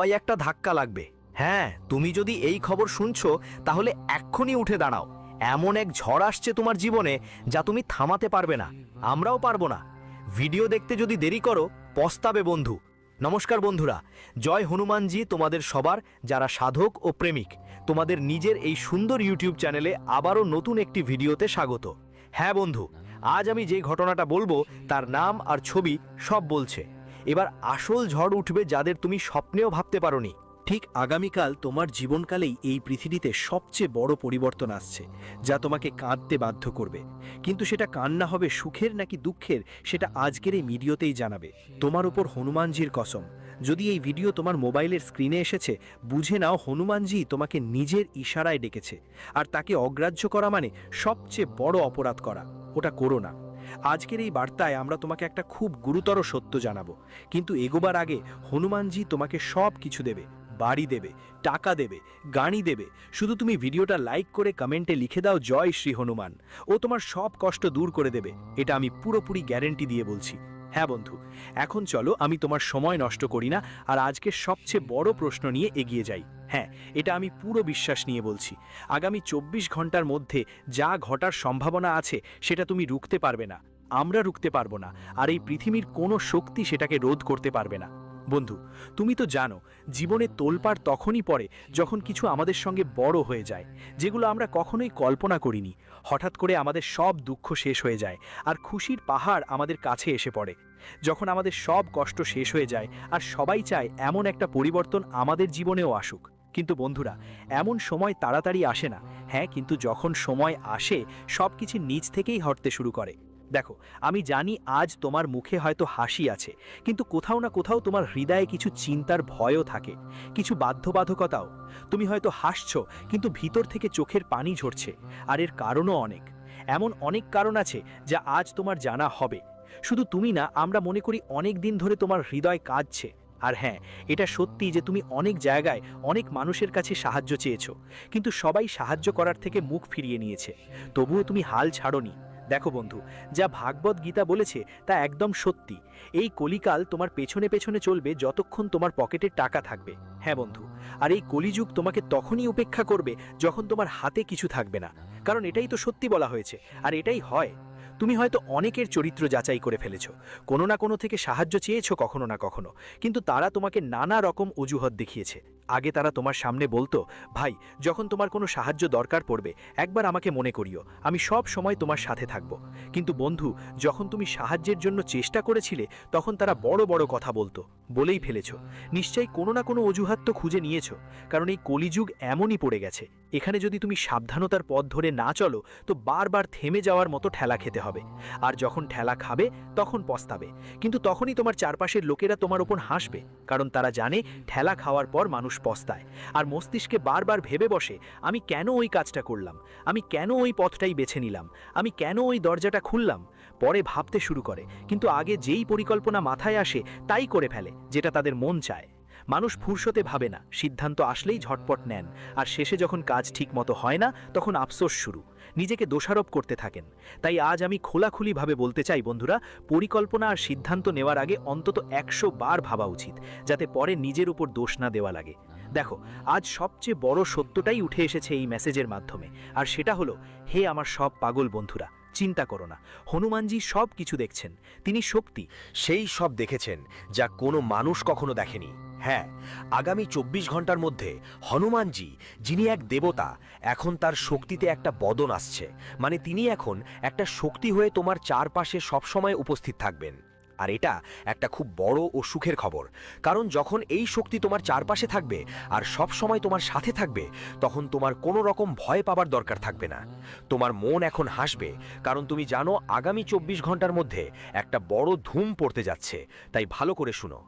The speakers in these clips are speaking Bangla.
সবাই একটা ধাক্কা লাগবে। হ্যাঁ, তুমি যদি এই খবর শুনছো তাহলে এক্ষুনি উঠে দাঁড়াও। এমন এক ঝড় আসছে তোমার জীবনে যা তুমি থামাতে পারবে না, আমরাও পারবো না। ভিডিও দেখতে যদি দেরি করো পস্তাবে বন্ধু। নমস্কার বন্ধুরা, জয় হনুমানজি তোমাদের সবার যারা সাধক ও প্রেমিক। তোমাদের নিজের এই সুন্দর ইউটিউব চ্যানেলে আবারও নতুন একটি ভিডিওতে স্বাগত। হ্যাঁ বন্ধু, আজ আমি যে ঘটনাটা বলবো তার নাম আর ছবি সব বলছে। এবার আসল ঝড় উঠবে যাদের তুমি স্বপ্নেও ভাবতে পারোনি। ঠিক আগামীকাল তোমার জীবনকালেই এই পৃথিবীতে সবচেয়ে বড় পরিবর্তন আসছে, যা তোমাকে কাঁদতে বাধ্য করবে। কিন্তু সেটা কান্না হবে সুখের নাকি দুঃখের, সেটা আজকের এই ভিডিওতেই জানাবে। তোমার উপর হনুমানজির কসম, যদি এই ভিডিও তোমার মোবাইলের স্ক্রিনে এসেছে, বুঝে নাও হনুমানজি তোমাকে নিজের ইশারায় ডেকেছে। আর তাকে অগ্রাহ্য করা মানে সবচেয়ে বড় অপরাধ করা। ওটা করো না। আজকের এই বার্তায় আমরা তোমাকে একটা খুব গুরুতর সত্য জানাবো। কিন্তু এগোবার আগে হনুমানজি তোমাকে সব কিছু দেবে, বাড়ি দেবে, টাকা দেবে, গাড়ি দেবে। শুধু তুমি ভিডিওটা লাইক করে কমেন্টে লিখে দাও জয় শ্রী হনুমান। ও তোমার সব কষ্ট দূর করে দেবে, এটা আমি পুরোপুরি গ্যারেন্টি দিয়ে বলছি। হ্যাঁ বন্ধু, এখন চলো আমি তোমার সময় নষ্ট করি না, আর আজকের সবচেয়ে বড় প্রশ্ন নিয়ে এগিয়ে যাই। হ্যাঁ, এটা আমি পুরো বিশ্বাস নিয়ে বলছি। আগামী 24 ঘন্টার মধ্যে যা ঘটার সম্ভাবনা আছে সেটা তুমি রুখতে পারবে না, আমরা রুখতে পারবো না, আর এই পৃথিবীর কোনো শক্তি সেটাকে রোধ করতে পারবে না। বন্ধু, তুমি তো জানো জীবনে তোলপাড় তখনই পড়ে যখন কিছু আমাদের সঙ্গে বড় হয়ে যায়, যেগুলো আমরা কখনোই কল্পনা করিনি। হঠাৎ করে আমাদের সব দুঃখ শেষ হয়ে যায় আর খুশির পাহাড় আমাদের কাছে এসে পড়ে। যখন আমাদের সব কষ্ট শেষ হয়ে যায় আর সবাই চায় এমন একটা পরিবর্তন আমাদের জীবনেও আসুক। কিন্তু বন্ধুরা, এমন সময় তাড়াতাড়ি আসে না। হ্যাঁ, কিন্তু যখন সময় আসে সব কিছু নিজ থেকেই হটতে শুরু করে। দেখো, আমি জানি আজ তোমার মুখে হয়তো হাসি আছে, কিন্তু কোথাও না কোথাও তোমার হৃদয়ে কিছু চিন্তার ভয়ও থাকে, কিছু বাধ্যবাধকতাও। তুমি হয়তো হাসছো, কিন্তু ভিতর থেকে চোখের পানি ঝরছে। আর এর কারণও অনেক, এমন অনেক কারণ আছে যা আজ তোমার জানা হবে। শুধু তুমি না, আমরা মনে করি অনেক দিন ধরে তোমার হৃদয় কাঁদছে। আর হ্যাঁ, এটা সত্যি যে তুমি অনেক জায়গায় অনেক মানুষের কাছে সাহায্য চেয়েছো, কিন্তু সবাই সাহায্য করার থেকে মুখ ফিরিয়ে নিয়েছে। তবুও তুমি হাল ছাড়োনি। দেখো বন্ধু, যা ভাগবত গীতা বলেছে তা একদম সত্যি। এই কলিকাল তোমার পেছনে পেছনে চলবে যতক্ষণ তোমার পকেটে টাকা থাকবে। হ্যাঁ বন্ধু, আর এই কলিযুগ তোমাকে তখনই উপেক্ষা করবে যখন তোমার হাতে কিছু থাকবে না। কারণ এটাই তো সত্যি বলা হয়েছে, আর এটাই হয়। তুমি হয়তো অনেকের চরিত্র যাচাই করে ফেলেছো, কোনো না কোনো থেকে সাহায্য চেয়েছো কখনো না কখনো, কিন্তু তারা তোমাকে নানা রকম অজুহাত দেখিয়েছে। আগে তারা তোমার সামনে বলতো, ভাই, যখন তোমার কোনো সাহায্য দরকার পড়বে একবার আমাকে মনে করিও, আমি সব সময় তোমার সাথে থাকব। কিন্তু বন্ধু, যখন তুমি সাহায্যের জন্য চেষ্টা করেছিলে তখন তারা বড় বড় কথা বলতো, বলেই ফেলেছো। নিশ্চয়ই কোনো না কোনো অজুহাত তো খুঁজে নিয়েছো, কারণ এই কলিযুগ এমনই পড়ে গেছে। এখানে যদি তুমি সাবধানতার পথ ধরে না চলো তো বারবার থেমে যাওয়ার মতো ঠেলা খেতে হবে। আর যখন ঠেলা খাবে তখন পস্তাবে। কিন্তু তখনই তোমার চারপাশের লোকেরা তোমার ওপর হাসবে, কারণ তারা জানে ঠেলা খাওয়ার পর মানুষ পস্তায়। আর মস্তিষ্কে বারবার ভেবে বসে, আমি কেন ওই কাজটা করলাম, আমি কেন ওই পথটাই বেছে নিলাম, আমি কেন ওই দরজাটা খুললাম। পরে ভাবতে শুরু করে, কিন্তু আগে যেই পরিকল্পনা মাথায় আসে তাই করে ফেলে, যেটা তাদের মন চায়। মানুষ ফুরসতে ভাবে না, সিদ্ধান্ত আসলেই ঝটপট নেন, আর শেষে যখন কাজ ঠিক মতো হয় না তখন আফসোস শুরু, নিজেকে দোষারোপ করতে থাকেন। তাই আজ আমি খোলাখুলিভাবে বলতে চাই বন্ধুরা, পরিকল্পনা আর সিদ্ধান্ত নেওয়ার আগে অন্তত 100 বার ভাবা উচিত, যাতে পরে নিজের উপর দোষ না দেওয়া লাগে। দেখো, আজ সবচেয়ে বড় সত্যটাই উঠে এসেছে এই মেসেজের মাধ্যমে, আর সেটা হলো, হে আমার সব পাগল বন্ধুরা, চিন্তা করো না, হনুমানজি সব কিছু দেখছেন। তিনি শক্তি, সেই সব দেখেছেন যা কোনো মানুষ কখনো দেখেনি। হ্যাঁ, আগামী 24 ঘন্টার মধ্যে হনুমানজি, যিনি এক দেবতা, এখন তার শক্তিতে একটা বদন আসছে। মানে তিনি এখন একটা শক্তি হয়ে তোমার চারপাশে সবসময় উপস্থিত থাকবেন। আর এটা একটা খুব বড় ও সুখের খবর, কারণ যখন এই শক্তি তোমার চারপাশে থাকবে আর সব সময় তোমার সাথে থাকবে, তখন তোমার কোনো রকম ভয় পাবার দরকার থাকবে না। তোমার মন এখন হাসবে, কারণ তুমি জানো আগামী 24 ঘন্টার মধ্যে একটা বড় ধুম পড়তে যাচ্ছে। তাই ভালো করে শুনো,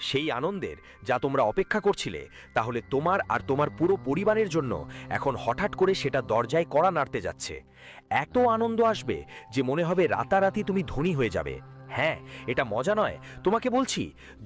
সেই আনন্দের যা তোমরা অপেক্ষা করছিলে, তাহলে তোমার আর তোমার পুরো পরিবারের জন্য এখন হঠাৎ করে সেটা দরজায় কড়া নাড়তে যাচ্ছে। এত আনন্দ আসবে যে মনে হবে রাতারাতি তুমি ধনী হয়ে যাবে। হ্যাঁ, এটা মজা নয়, তোমাকে বলছি,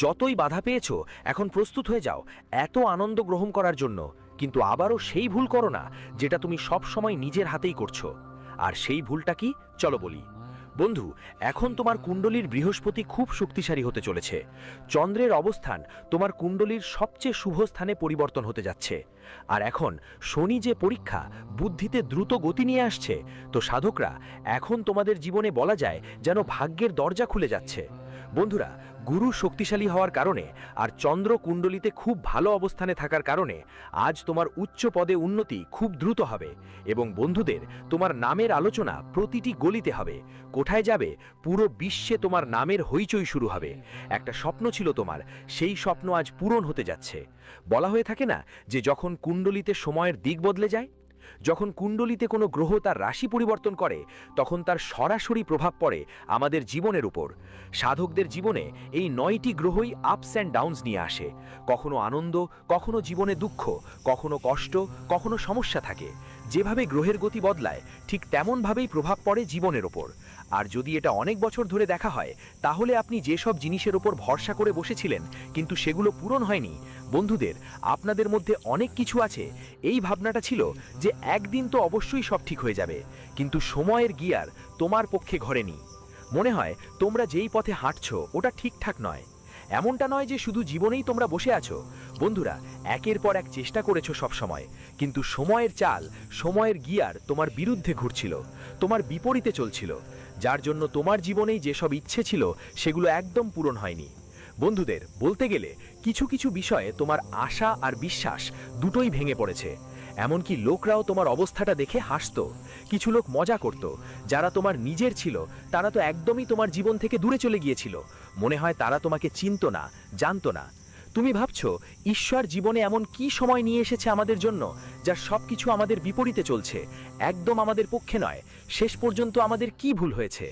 যতই বাধা পেয়েছো এখন প্রস্তুত হয়ে যাও এত আনন্দ গ্রহণ করার জন্য। কিন্তু আবারও সেই ভুল করো না যেটা তুমি সব সময় নিজের হাতেই করছো। আর সেই ভুলটা কি, চলো বলি। বন্ধু, এখন তোমার কুণ্ডলীর বৃহস্পতি খুব শক্তিশালী হতে চলেছে। চন্দ্রের অবস্থান তোমার কুণ্ডলীর সবচেয়ে শুভ স্থানে পরিবর্তন হতে যাচ্ছে। আর এখন শনি যে পরীক্ষা বুদ্ধিতে দ্রুত গতি নিয়ে আসছে, তো সাধকরা এখন তোমাদের জীবনে বলা যায় যেন ভাগ্যের দরজা খুলে যাচ্ছে। বন্ধুরা, গুরু শক্তিশালী হওয়ার কারণে আর চন্দ্র কুণ্ডলিতে খুব ভালো অবস্থানে থাকার কারণে আজ তোমার উচ্চ পদে উন্নতি খুব দ্রুত হবে। এবং বন্ধুদের, তোমার নামের আলোচনা প্রতিটি গলিতে হবে। কোথায় যাবে, পুরো বিশ্বে তোমার নামের হইচই শুরু হবে। একটা স্বপ্ন ছিল তোমার, সেই স্বপ্ন আজ পূরণ হতে যাচ্ছে। বলা হয়ে থাকে না যে যখন কুণ্ডলিতে সময়ের দিক বদলে যায়, যখন কুণ্ডলিতে কোনো গ্রহ তার রাশি পরিবর্তন করে, তখন তার সরাসরি প্রভাব পড়ে আমাদের জীবনের উপর। সাধকদের জীবনে এই 9টি গ্রহই আপস অ্যান্ড ডাউনস নিয়ে আসে। কখনো আনন্দ, কখনো জীবনে দুঃখ, কখনো কষ্ট, কখনো সমস্যা থাকে। যেভাবে গ্রহের গতি বদলায়, ঠিক তেমনভাবেই প্রভাব পড়ে জীবনের ওপর। আর যদি এটা অনেক বছর ধরে দেখা হয়, তাহলে আপনি যেসব জিনিসের ওপর ভরসা করে বসেছিলেন কিন্তু সেগুলো পূরণ হয়নি, বন্ধুদের, আপনাদের মধ্যে অনেক কিছু আছে এই ভাবনাটা ছিল যে একদিন তো অবশ্যই সব ঠিক হয়ে যাবে, কিন্তু সময়ের গিয়ার তোমার পক্ষে ঘোরেনি। মনে হয় তোমরা যেই পথে হাঁটছো ওটা ঠিকঠাক নয়। এমনটা নয় যে শুধু জীবনেই তোমরা বসে আছো। বন্ধুরা, একের পর এক চেষ্টা করেছো সব সময়, কিন্তু সময়ের চাল, সময়ের গিয়ার তোমার বিরুদ্ধে ঘুরছিল, তোমার বিপরীতে চলছিল, যার জন্য তোমার জীবনেই যেসব ইচ্ছে ছিল সেগুলো একদম পূরণ হয়নি। বন্ধুদের, বলতে গেলে কিছু কিছু বিষয়ে তোমার আশা আর বিশ্বাস দুটোই ভেঙে পড়েছে। এমনকি লোকরাও তোমার অবস্থাটা দেখে হাসতো, কিছু লোক মজা করত। যারা তোমার নিজের ছিল তারা তো একদমই তোমার জীবন থেকে দূরে চলে গিয়েছিল। মনে হয় তারা তোমাকে চিনতো না, জানতো না। তুমি ভাবছো ঈশ্বর জীবনে এমন কি সময় নিয়ে এসেছে আমাদের জন্য যা সবকিছু আমাদের বিপরীতে চলছে, একদম আমাদের পক্ষে নয়। শেষ পর্যন্ত আমাদের কি ভুল হয়েছে?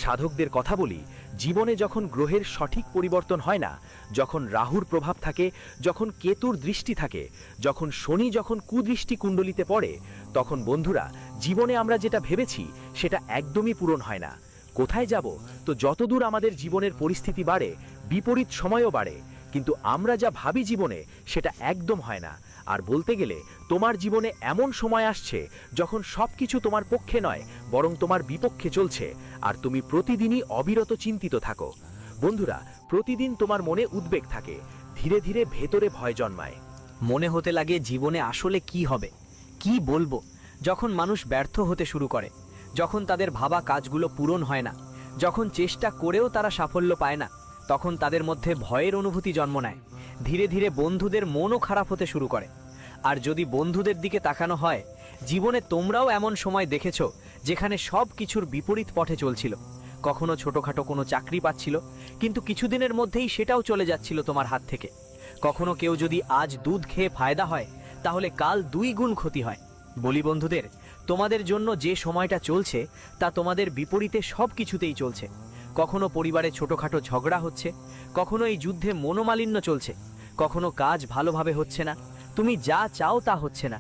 সাধকদের কথা বলি, জীবনে যখন গ্রহের সঠিক পরিবর্তন হয় না, যখন রাহুর প্রভাব থাকে, যখন কেতুর দৃষ্টি থাকে, যখন শনি যখন কুদৃষ্টি কুণ্ডলিতে পড়ে, তখন বন্ধুরা জীবনে আমরা যেটা ভেবেছি সেটা একদমই পূরণ হয় না। কোথায় যাব? তো যতদূর আমাদের জীবনের পরিস্থিতি বাড়ে, বিপরীত সময়ও বাড়ে, কিন্তু আমরা যা ভাবি জীবনে সেটা একদম হয় না। আর বলতে গেলে তোমার জীবনে এমন সময় আসছে যখন সবকিছু তোমার পক্ষে নয়, বরং তোমার বিপক্ষে চলছে, আর তুমি প্রতিদিনই অবিরত চিন্তিত থাকো। বন্ধুরা, প্রতিদিন তোমার মনে উদ্বেগ থাকে, ধীরে ধীরে ভেতরে ভয় জন্মায়। মনে হতে লাগে জীবনে আসলে কি হবে, কি বলবো। যখন মানুষ ব্যর্থ হতে শুরু করে, যখন তাদের ভাবা কাজগুলো পূরণ হয় না, যখন চেষ্টা করেও তারা সাফল্য পায় না, তখন তাদের মধ্যে ভয়ের অনুভূতি জন্ম নেয়। ধীরে ধীরে বন্ধুদের মনও খারাপ হতে শুরু করে। আর যদি বন্ধুদের দিকে তাকানো হয়, জীবনে তোমরাও এমন সময় দেখেছো যেখানে সব কিছুর বিপরীত পথে চলছিল। কখনো ছোটখাটো কোনো চাকরি পাচ্ছিল, কিন্তু কিছুদিনের মধ্যেই সেটাও চলে যাচ্ছিল তোমার হাত থেকে। কখনো কেউ যদি আজ দুধ খেয়ে ফায়দা হয়, তাহলে কাল 2 গুণ ক্ষতি হয়। বলি বন্ধুদের, তোমাদের জন্য যে সময়টা চলছে তা তোমাদের বিপরীতে সব কিছুতেই চলছে। কখনো পরিবারে ছোটখাটো ঝগড়া হচ্ছে, কখনো এই যুদ্ধে মনোমালিন্য চলছে, কখনো কাজ ভালোভাবে হচ্ছে না, তুমি যা চাও তা হচ্ছে না।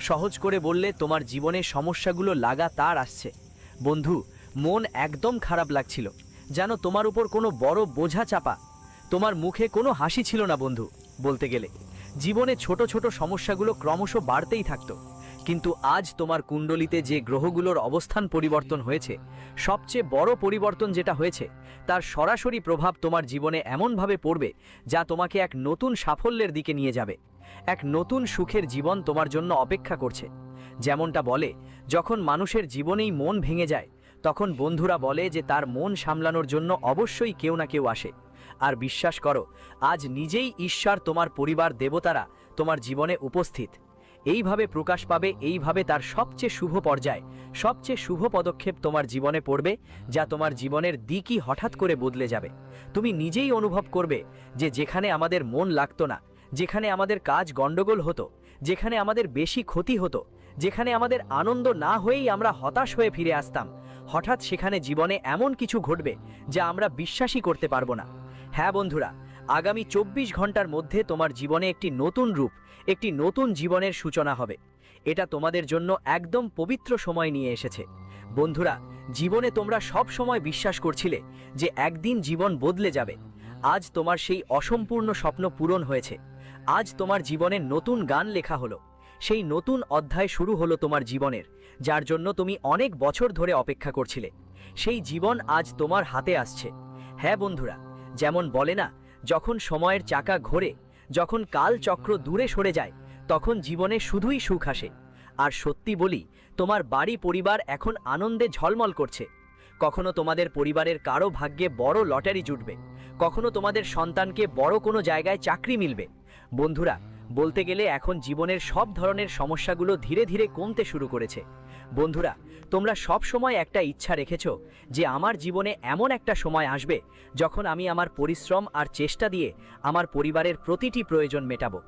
সহজ করে বললে, তোমার জীবনে সমস্যাগুলো লাগাতার আসছে। বন্ধু, মন একদম খারাপ লাগছিল, যেন তোমার উপর কোনো বড় বোঝা চাপা। তোমার মুখে কোনো হাসি ছিল না বন্ধু। বলতে গেলে জীবনে ছোট ছোট সমস্যাগুলো ক্রমশ বাড়তেই থাকতো। কিন্তু আজ তোমার কুণ্ডলিতে যে গ্রহগুলোর অবস্থান পরিবর্তন হয়েছে, সবচেয়ে বড় পরিবর্তন যেটা হয়েছে, তার সরাসরি প্রভাব তোমার জীবনে এমনভাবে পড়বে যা তোমাকে এক নতুন সাফল্যের দিকে নিয়ে যাবে। এক নতুন সুখের জীবন তোমার জন্য অপেক্ষা করছে। যেমনটা বলে, যখন মানুষের জীবনেই মন ভেঙে যায়, তখন বন্ধুরা বলে যে তার মন সামলানোর জন্য অবশ্যই কেউ না কেউ আসে। আর বিশ্বাস করো, আজ নিজেই ঈশ্বর, তোমার পরিবার, দেবতারা তোমার জীবনে উপস্থিত। এইভাবে প্রকাশ পাবে, এইভাবে তার সবচেয়ে শুভ পর্যায়, সবচেয়ে শুভ পদক্ষেপ তোমার জীবনে পড়বে, যা তোমার জীবনের দিকই হঠাৎ করে বদলে যাবে। তুমি নিজেই অনুভব করবে যে যেখানে আমাদের মন লাগতো না, যেখানে আমাদের কাজ গন্ডগোল হতো, যেখানে আমাদের বেশি ক্ষতি হতো, যেখানে আমাদের আনন্দ না হয়েই আমরা হতাশ হয়ে ফিরে আসতাম, হঠাৎ সেখানে জীবনে এমন কিছু ঘটবে যা আমরা বিশ্বাসই করতে পারবো না। হ্যাঁ বন্ধুরা, আগামী 24 ঘন্টার মধ্যে তোমার জীবনে একটি নতুন রূপ, একটি নতুন জীবনের সূচনা হবে। এটা তোমাদের জন্য একদম পবিত্র সময় নিয়ে এসেছে। বন্ধুরা, জীবনে তোমরা সব সময় বিশ্বাস করছিলে যে একদিন জীবন বদলে যাবে। আজ তোমার সেই অসম্পূর্ণ স্বপ্ন পূরণ হয়েছে। আজ তোমার জীবনে নতুন গান লেখা হলো। সেই নতুন অধ্যায় শুরু হলো তোমার জীবনের, যার জন্য তুমি অনেক বছর ধরে অপেক্ষা করছিলে। সেই জীবন আজ তোমার হাতে আসছে। হ্যাঁ বন্ধুরা, যেমন বলে না, যখন সময়ের চাকা ঘোরে, যখন কালচক্র দূরে সরে যায়, তখন জীবনে শুধুই সুখ আসে। আর সত্যি বলি, তোমার বাড়ি পরিবার এখন আনন্দে ঝলমল করছে। কখনো তোমাদের পরিবারের কারো ভাগ্যে বড় লটারি জুটবে, কখনো তোমাদের সন্তানকে বড় কোনো জায়গায় চাকরি মিলবে। বন্ধুরা, বলতে গেলে এখন জীবনের সব ধরনের সমস্যাগুলো ধীরে ধীরে কমতে শুরু করেছে। বন্ধুরা, তোমরা সব সময় একটা ইচ্ছা রেখেছো যে আমার জীবনে এমন একটা সময় আসবে যখন আমি আমার পরিশ্রম আর চেষ্টা দিয়ে আমার পরিবারের প্রতিটি প্রয়োজন মেটাবো,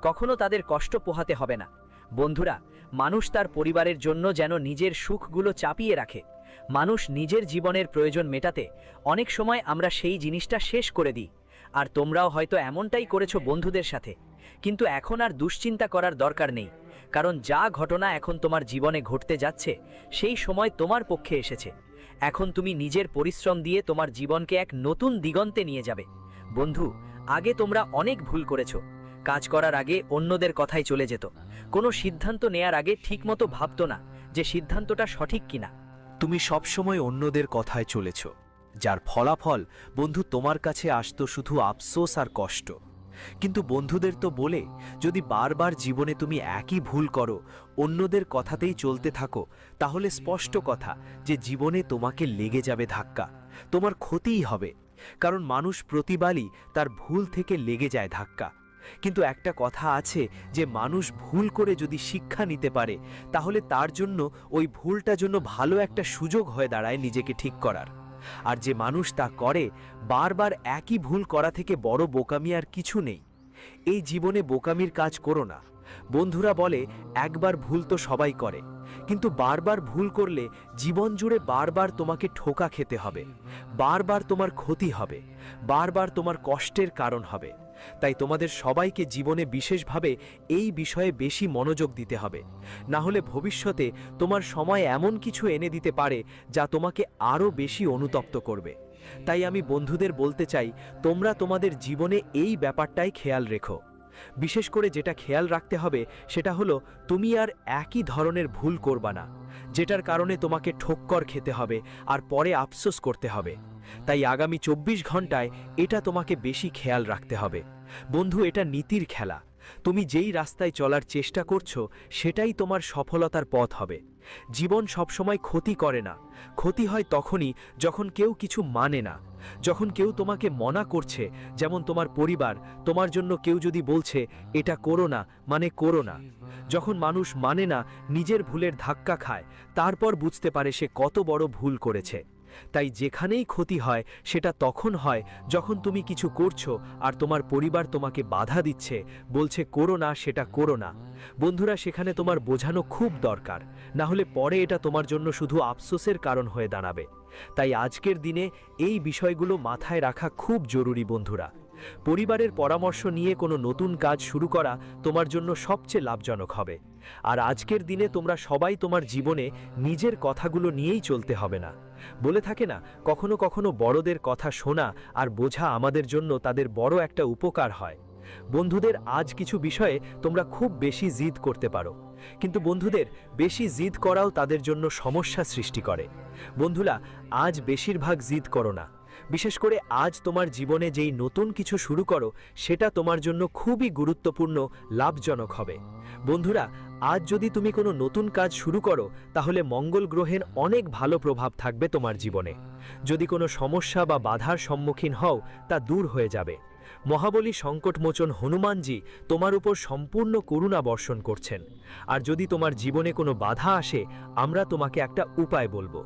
কখনো তাদের কষ্ট পোহাতে হবে না। বন্ধুরা, মানুষ তার পরিবারের জন্য যেন নিজের সুখগুলো চাপিয়ে রাখে। মানুষ নিজের জীবনের প্রয়োজন মেটাতে অনেক সময় আমরা সেই জিনিসটা শেষ করে দিই। আর তোমরাও হয়তো এমনটাই করেছো বন্ধুদের সাথে। কিন্তু এখন আর দুশ্চিন্তা করার দরকার নেই, কারণ যা ঘটনা এখন তোমার জীবনে ঘটতে যাচ্ছে সেই সময় তোমার পক্ষে এসেছে। এখন তুমি নিজের পরিশ্রম দিয়ে তোমার জীবনকে এক নতুন দিগন্তে নিয়ে যাবে। বন্ধু, আগে তোমরা অনেক ভুল করেছো। কাজ করার আগে অন্যদের কথাই চলে যেত, কোনো সিদ্ধান্ত নেয়ার আগে ঠিকমতো ভাবতো না যে সিদ্ধান্তটা সঠিক কিনা। তুমি সবসময় অন্যদের কথায় চলেছ, যার ফলাফল বন্ধু তোমার কাছে আসতো শুধু আফসোস আর কষ্ট। কিন্তু বন্ধুদের তো বলে, যদি বারবার জীবনে তুমি একই ভুল করো, অন্যদের কথাতেই চলতে থাকো, তাহলে স্পষ্ট কথা যে জীবনে তোমাকে লেগে যাবে ধাক্কা, তোমার ক্ষতিই হবে। কারণ মানুষ প্রতিবারই তার ভুল থেকে লেগে যায় ধাক্কা। কিন্তু একটা কথা আছে যে মানুষ ভুল করে যদি শিক্ষা নিতে পারে, তাহলে তার জন্য ওই ভুলটা জন্য ভালো একটা সুযোগ হয়ে দাঁড়ায় নিজেকে ঠিক করার। আর যে মানুষ তা করে, বারবার একই ভুল করা থেকে বড় বোকামি আর কিছু নেই। এই জীবনে বোকামির কাজ করো না। বন্ধুরা বলে, একবার ভুল তো সবাই করে, কিন্তু বারবার ভুল করলে জীবন জুড়ে বারবার তোমাকে ঠোকা খেতে হবে, বারবার তোমার ক্ষতি হবে, বারবার তোমার কষ্টের কারণ হবে। তাই তোমাদের সবাইকে জীবনে বিশেষভাবে এই বিষয়ে বেশি মনোযোগ দিতে হবে, না হলে ভবিষ্যতে তোমার সময় এমন কিছু এনে দিতে পারে যা তোমাকে আরও বেশি অনুতপ্ত করবে। তাই আমি বন্ধুদের বলতে চাই, তোমরা তোমাদের জীবনে এই ব্যাপারটাই খেয়াল রেখো। বিশেষ করে যেটা খেয়াল রাখতে হবে সেটা হলো, তুমি আর একই ধরনের ভুল করবা না, যেটার কারণে তোমাকে ঠোক্কর খেতে হবে আর পরে আফসোস করতে হবে। তাই আগামী 24 ঘন্টায় এটা তোমাকে বেশি খেয়াল রাখতে হবে। বন্ধু, এটা নীতির খেলা। তুমি যেই রাস্তায় চলার চেষ্টা করছো সেটাই তোমার সফলতার পথ হবে। জীবন সবসময় ক্ষতি করে না, ক্ষতি হয় তখনই যখন কেউ কিছু মানে না, যখন কেউ তোমাকে মনা করছে। যেমন তোমার পরিবার, তোমার জন্য কেউ যদি বলছে এটা করো না, মানে করো না। যখন মানুষ মানে না, নিজের ভুলের ধাক্কা খায়, তারপর বুঝতে পারে সে কত বড় ভুল করেছে। তাই যেখানেই ক্ষতি হয় সেটা তখন হয় যখন তুমি কিছু করছো আর তোমার পরিবার তোমাকে বাধা দিচ্ছে, বলছে করো না, সেটা করো না। বন্ধুরা, সেখানে তোমার বোঝানো খুব দরকার, না হলে পরে এটা তোমার জন্য শুধু আফসোসের কারণ হয়ে দাঁড়াবে। তাই আজকের দিনে এই বিষয়গুলো মাথায় রাখা খুব জরুরি। বন্ধুরা, পরিবারের পরামর্শ নিয়ে কোনো নতুন কাজ শুরু করা তোমার জন্য সবচেয়ে লাভজনক হবে। আর আজকের দিনে তোমরা সবাই তোমার জীবনে নিজের কথাগুলো নিয়েই চলতে হবে না। বলে থাকে না, কখনো কখনো বড়দের কথা শোনা আর বোঝা আমাদের জন্য তাদের বড় একটা উপকার হয়। বন্ধুদের, আজ কিছু বিষয়ে তোমরা খুব বেশি জিদ করতে পারো, কিন্তু বন্ধুদের বেশি জিদ করাও তাদের জন্য সমস্যা সৃষ্টি করে। বন্ধুরা, আজ বেশিরভাগ জিদ করো না। বিশেষ করে আজ তোমার জীবনে যেই নতুন কিছু শুরু করো সেটা তোমার জন্য খুবই গুরুত্বপূর্ণ, লাভজনক হবে। বন্ধুরা, আজ যদি তুমি কোনো নতুন কাজ শুরু করো, তাহলে মঙ্গল গ্রহের অনেক ভালো প্রভাব থাকবে তোমার জীবনে। যদি কোনো সমস্যা বা বাধার সম্মুখীন হও, তা দূর হয়ে যাবে। মহাবলী সংকটমোচন হনুমানজি তোমার উপর সম্পূর্ণ করুণা বর্ষণ করছেন। আর যদি তোমার জীবনে কোনো বাধা আসে, আমরা তোমাকে একটা উপায় বলবো।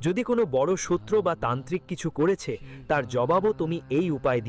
যদি কোনো বড় শত্রু বা তান্ত্রিক কিছু করেছে, তার জবাবও তুমি এই উপায় দিয়ে